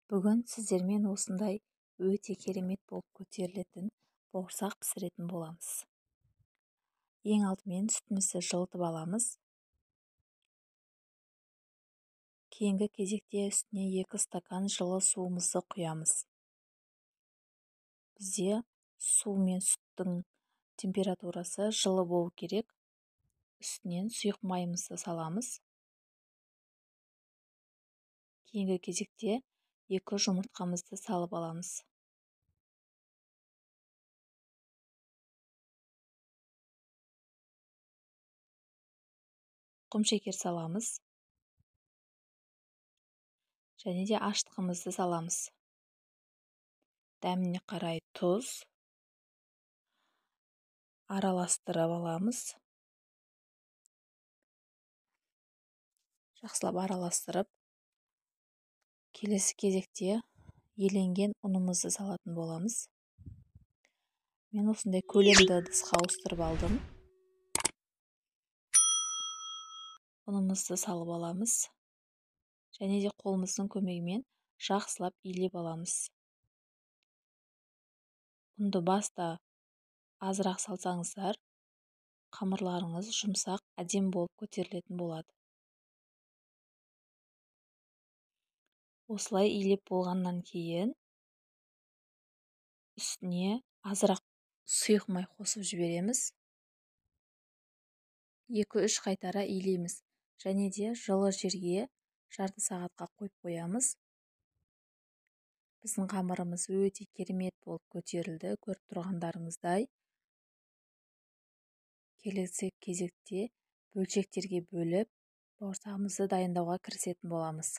Бүгін сіздермен осындай өте керемет болып көтерілетін бауырсақ пісіретін боламыз. Ең алдымен сүтімізді жылытып аламыз. Кейінгі кезекте үстіне 2 стакан жылы суымызды құямыз. Бізде су мен сүттің температурасы жылы болу керек. Үстінен сұйық майымызды саламыз. Кейінгі кезекте 2 жұмыртқамызды салып аламыз. Құмшекер саламыз. Және де аштығымызды саламыз. Дәміне қарай тұз. Араластырып аламыз. Жақсылап араластырып, келесі кезекте еленген ұнымызды салатын боламыз. Мен осындай көлемді ыдысқа ауыстырып алдым. Ұнымызды салып аламыз. Және де қолымыздың көмегімен жақсылап илеп аламыз. Ұнды баста азырақ салсаңыздар, қамырларыңыз жұмсақ, әдемі болып көтерілетін болады. Осылай илеп болғаннан кейін үстіне азырақ сұйық май қосып жібереміз. 2-3 қайтара илейміз. Және де жылы жерге жарты сағатқа қойып қоямыз. Біздің қамырымыз өте керемет болып көтерілді, көріп тұрғандарыңыздай. Келесі кезекте бөлшектерге бөліп, бауырсағымызды дайындауға кірісетін боламыз.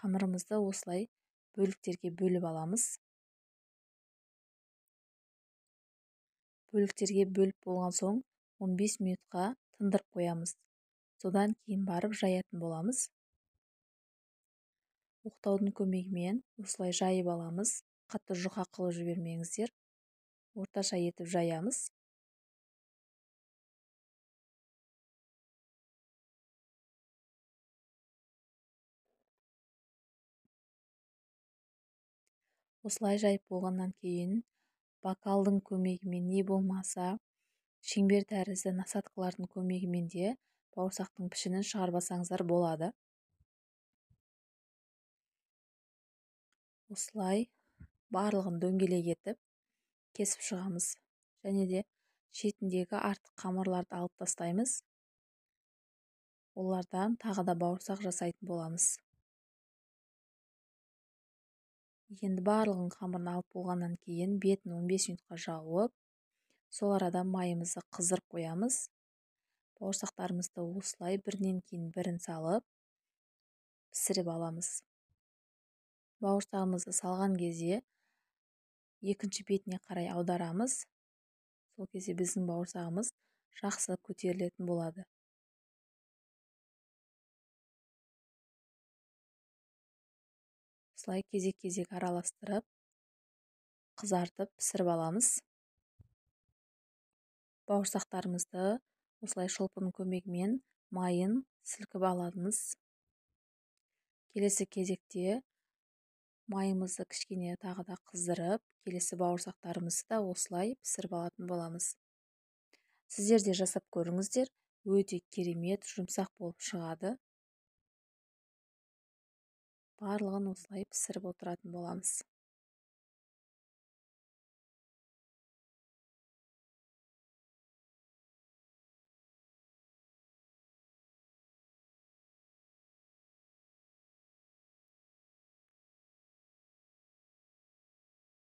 Қамырымызды осылай бөліктерге бөліп аламыз. Бөліктерге бөліп болған соң 15 минутқа тындырып қоямыз. Содан кейін барып жаятын боламыз. Оқтаудың көмегімен осылай жайып аламыз. Қатты жұқа қылып жібермеңіздер. Орташа етіп жаямыз. Осылай жайып болғаннан кейін бокалдың көмегімен не болмаса шеңбер тәрізді насадкалардың көмегімен де бауырсақтың пішінін шығарбасаңыздар болады. Осылай барлығын дөңгелек етіп кесіп шығамыз. Және де шетіндегі артық қамырларды алып тастаймыз. Олардан тағы да бауырсақ жасайтын боламыз. Енді барлығын қамырын алып болғаннан кейін бетін 15 минутқа жауып, сол арада майымызды қыздырып қоямыз. Бауырсақтарымызды осылай бірінен кейін бірін салып пісіріп аламыз. Бауырсағымызды салған кезде екінші бетіне қарай аударамыз. Сол кезде біздің бауырсағымыз жақсы көтерілетін болады. Осылай кезек-кезек араластырып, қызартып пісіріп аламыз. Бауырсақтарымызды осылай шолпының көмегімен майын сілкіп аламыз. Келесі кезекте майымызды кішкене тағы да қыздырып, келесі бауырсақтарымызды да осылай пісіріп алатын боламыз. Сіздер де жасап көріңіздер, өте керемет, жұмсақ болып шығады. Барлығын осылай пісіріп отыратын боламыз.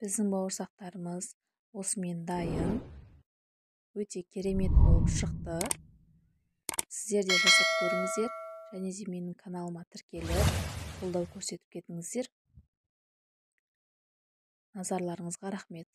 Біздің бауырсақтарымыз осымен дайын. Өте керемет болып шықты. Сіздер де жасап көріңіздер. Және де менің каналыма тіркеліп, қолдау көрсетіп кетіңіздер. Назарларыңызға рахмет.